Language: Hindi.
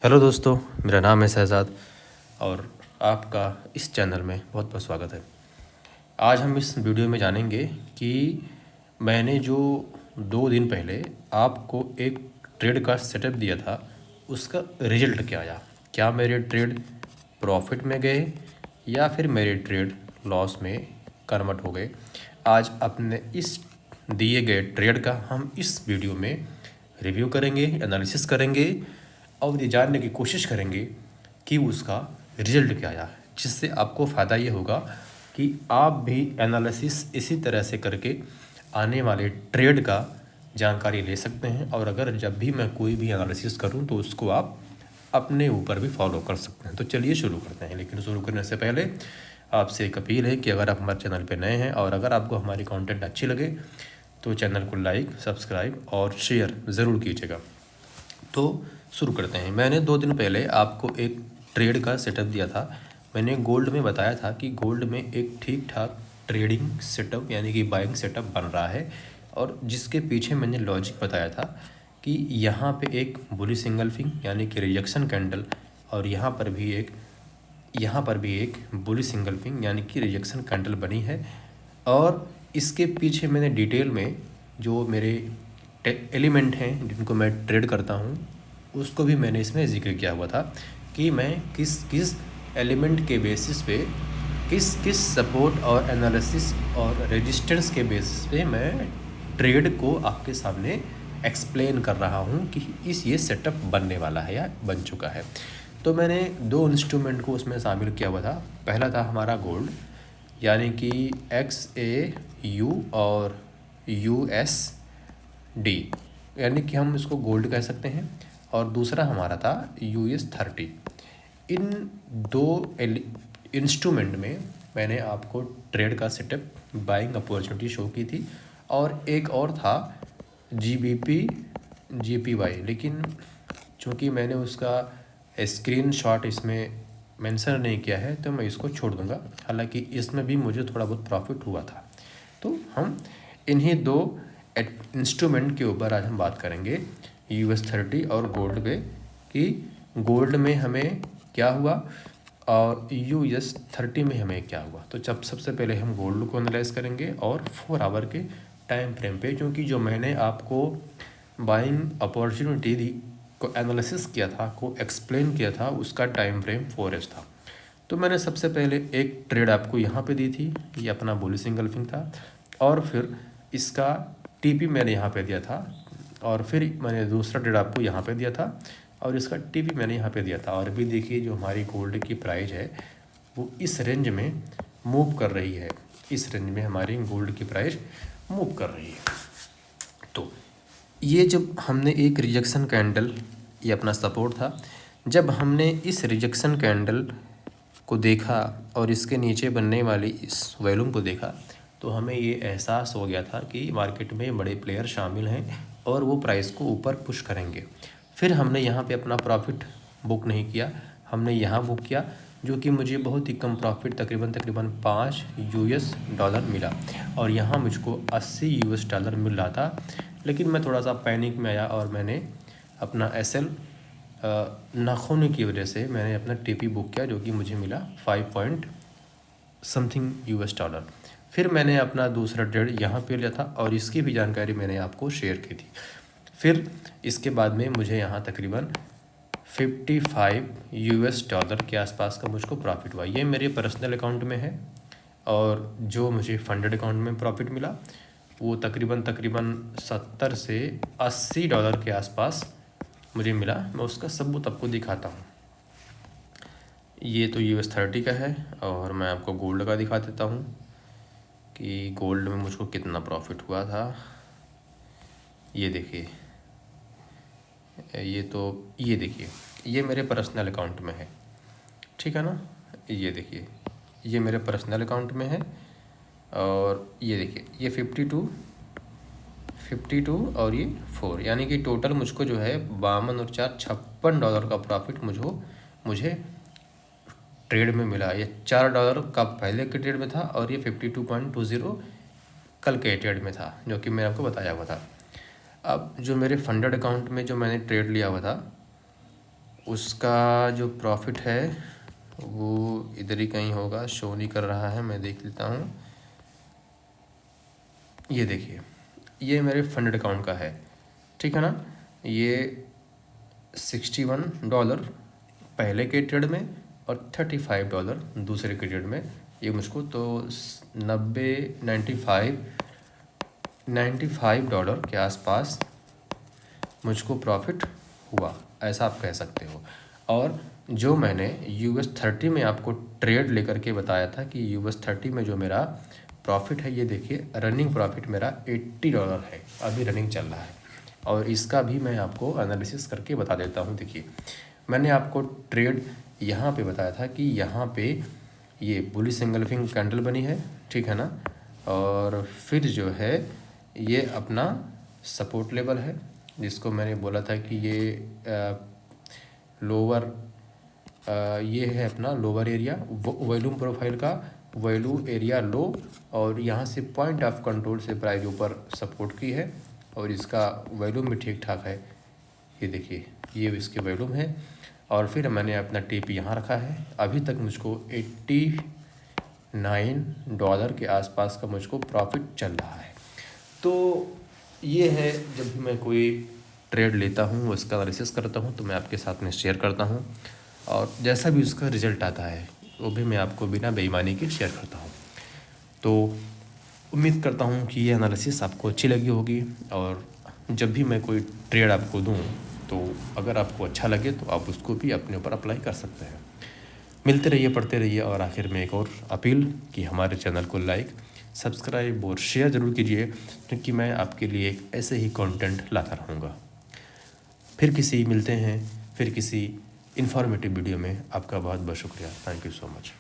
हेलो दोस्तों, मेरा नाम है शहज़ाद और आपका इस चैनल में बहुत बहुत स्वागत है। आज हम इस वीडियो में जानेंगे कि मैंने जो 2 दिन पहले आपको एक ट्रेड का सेटअप दिया था, उसका रिजल्ट क्या आया। क्या मेरे ट्रेड प्रॉफिट में गए या फिर मेरे ट्रेड लॉस में कन्वर्ट हो गए। आज अपने इस दिए गए ट्रेड का हम इस वीडियो में रिव्यू करेंगे, एनालिसिस करेंगे और ये जानने की कोशिश करेंगे कि उसका रिजल्ट क्या आया, जिससे आपको फ़ायदा ये होगा कि आप भी एनालिसिस इसी तरह से करके आने वाले ट्रेड का जानकारी ले सकते हैं। और अगर जब भी मैं कोई भी एनालिसिस करूं तो उसको आप अपने ऊपर भी फॉलो कर सकते हैं। तो चलिए शुरू करते हैं। लेकिन शुरू करने से पहले आपसे एक अपील है कि अगर आप हमारे चैनल पर नए हैं और अगर आपको हमारी कंटेंट अच्छी लगे तो चैनल को लाइक, सब्सक्राइब और शेयर ज़रूर कीजिएगा। तो शुरू करते हैं। मैंने 2 दिन पहले आपको एक ट्रेड का सेटअप दिया था। मैंने गोल्ड में बताया था कि गोल्ड में एक ठीक ठाक ट्रेडिंग सेटअप यानी कि बाइंग सेटअप बन रहा है, और जिसके पीछे मैंने लॉजिक बताया था कि यहाँ पे एक बुलिश सिंगल्फिंग यानी कि रिजेक्शन कैंडल और यहाँ पर भी एक बुलिश सिंगल्फिंग यानी कि रिजेक्शन कैंडल बनी है। और इसके पीछे मैंने डिटेल में जो मेरे एलिमेंट हैं जिनको मैं ट्रेड करता हूँ उसको भी मैंने इसमें जिक्र किया हुआ था कि मैं किस किस एलिमेंट के बेसिस पे किस किस सपोर्ट और एनालिसिस और रेजिस्टेंस के बेसिस पे मैं ट्रेड को आपके सामने एक्सप्लेन कर रहा हूँ कि ये सेटअप बनने वाला है या बन चुका है। तो मैंने 2 इंस्ट्रूमेंट को उसमें शामिल किया हुआ था। पहला था हमारा गोल्ड यानी कि XAU और USD यानी कि हम इसको गोल्ड कह सकते हैं, और दूसरा हमारा था US30। इन 2 इंस्ट्रूमेंट में मैंने आपको ट्रेड का सेटअप बाइंग अपॉर्चुनिटी शो की थी, और एक और था GBP/JPY, लेकिन चूँकि मैंने उसका स्क्रीनशॉट इसमें मेंशन नहीं किया है तो मैं इसको छोड़ दूंगा। हालांकि इसमें भी मुझे थोड़ा बहुत प्रॉफिट हुआ था। तो हम इन्हीं 2 इंस्ट्रूमेंट के ऊपर आज हम बात करेंगे, US30 और गोल्ड पे, कि गोल्ड में हमें क्या हुआ और US30 में हमें क्या हुआ। तो जब सबसे पहले हम गोल्ड को एनालाइज करेंगे और 4 आवर के टाइम फ्रेम पे, क्योंकि जो मैंने आपको बाइंग अपॉर्चुनिटी दी को एनालिसिस किया था, को एक्सप्लेन किया था, उसका टाइम फ्रेम 4 था। तो मैंने सबसे पहले एक ट्रेड आपको यहाँ पे दी थी, ये अपना बुलिश सिंगल्फिंग था, और फिर इसका TP मैंने यहाँ पे दिया था, और फिर मैंने दूसरा ट्रेड आपको यहाँ पे दिया था और इसका TP मैंने यहाँ पे दिया था। और अभी देखिए जो हमारी गोल्ड की प्राइस है वो इस रेंज में मूव कर रही है, इस रेंज में हमारी गोल्ड की प्राइस मूव कर रही है। तो ये जब हमने एक रिजेक्शन कैंडल, ये अपना सपोर्ट था, जब हमने इस रिजेक्शन कैंडल को देखा और इसके नीचे बनने वाली इस वॉल्यूम को देखा तो हमें ये एहसास हो गया था कि मार्केट में बड़े प्लेयर शामिल हैं और वो प्राइस को ऊपर पुश करेंगे। फिर हमने यहाँ पे अपना प्रॉफिट बुक नहीं किया, हमने यहाँ बुक किया, जो कि मुझे बहुत ही कम प्रॉफिट तकरीबन $5 मिला, और यहाँ मुझको $80 मिल रहा था। लेकिन मैं थोड़ा सा पैनिक में आया और मैंने अपना SL ना खोने की वजह से मैंने अपना TP बुक किया, जो कि मुझे मिला 5 पॉइंट समथिंग $। फिर मैंने अपना दूसरा ट्रेड यहाँ पे लिया था और इसकी भी जानकारी मैंने आपको शेयर की थी। फिर इसके बाद में मुझे यहाँ तकरीबन $55 के आसपास का मुझको प्रॉफिट हुआ। ये मेरे पर्सनल अकाउंट में है, और जो मुझे फंडेड अकाउंट में प्रॉफिट मिला वो तकरीबन 70 से $80 के आसपास मुझे मिला। मैं उसका सबूत आपको दिखाता हूँ। ये तो US30 का है, और मैं आपको गोल्ड का दिखा देता हूँ कि गोल्ड में मुझको कितना प्रॉफिट हुआ था। ये देखिए, ये देखिए, ये मेरे पर्सनल अकाउंट में है, ठीक है ना। ये देखिए, ये मेरे पर्सनल अकाउंट में है, और ये देखिए, ये 52 और ये 4, यानी कि टोटल मुझको जो है 52 और 4 $56 का प्रॉफिट मुझे ट्रेड में मिला। ये $4 का पहले के ट्रेड में था, और ये 52.20 कल के ट्रेड में था, जो कि मैंने आपको बताया हुआ था। अब जो मेरे फंडेड अकाउंट में जो मैंने ट्रेड लिया हुआ था उसका जो प्रॉफिट है वो इधर ही कहीं होगा, शो नहीं कर रहा है, मैं देख लेता हूँ। ये देखिए, ये मेरे फंडेड अकाउंट का है, ठीक है ना। ये $61 पहले के ट्रेड में और $35 दूसरे के ट्रेड में, ये मुझको तो 95 डॉलर के आसपास मुझको प्रॉफिट हुआ, ऐसा आप कह सकते हो। और जो मैंने US30 में आपको ट्रेड लेकर के बताया था कि US30 में जो मेरा प्रॉफिट है, ये देखिए रनिंग प्रॉफिट मेरा $80 है, अभी रनिंग चल रहा है। और इसका भी मैं आपको एनालिसिस करके बता देता हूँ। देखिए, मैंने आपको ट्रेड यहाँ पे बताया था कि यहाँ पे ये बुलिश एंगल्फिंग कैंडल बनी है, ठीक है ना। और फिर जो है ये अपना सपोर्ट लेवल है, जिसको मैंने बोला था कि ये लोअर, ये है अपना लोअर एरिया, वॉल्यूम प्रोफाइल का वैल्यू एरिया लो, और यहाँ से पॉइंट ऑफ कंट्रोल से प्राइस ऊपर सपोर्ट की है, और इसका वॉल्यूम भी ठीक ठाक है। ये देखिए, ये इसके वॉल्यूम है। और फिर मैंने अपना टिप यहाँ रखा है। अभी तक मुझको $89 के आसपास का मुझको प्रॉफिट चल रहा है। तो ये है, जब भी मैं कोई ट्रेड लेता हूँ उसका एनालिसिस करता हूँ तो मैं आपके साथ में शेयर करता हूँ, और जैसा भी उसका रिज़ल्ट आता है वो भी मैं आपको बिना बेईमानी के शेयर करता हूँ। तो उम्मीद करता हूँ कि ये एनालिसिस आपको अच्छी लगी होगी, और जब भी मैं कोई ट्रेड आपको दूँ तो अगर आपको अच्छा लगे तो आप उसको भी अपने ऊपर अप्लाई कर सकते हैं। मिलते रहिए, पढ़ते रहिए, और आखिर में एक और अपील कि हमारे चैनल को लाइक, सब्सक्राइब और शेयर ज़रूर कीजिए, क्योंकि मैं आपके लिए एक ऐसे ही कंटेंट लाता रहूँगा। फिर किसी इन्फॉर्मेटिव वीडियो में आपका बहुत बहुत शुक्रिया। Thank you so much.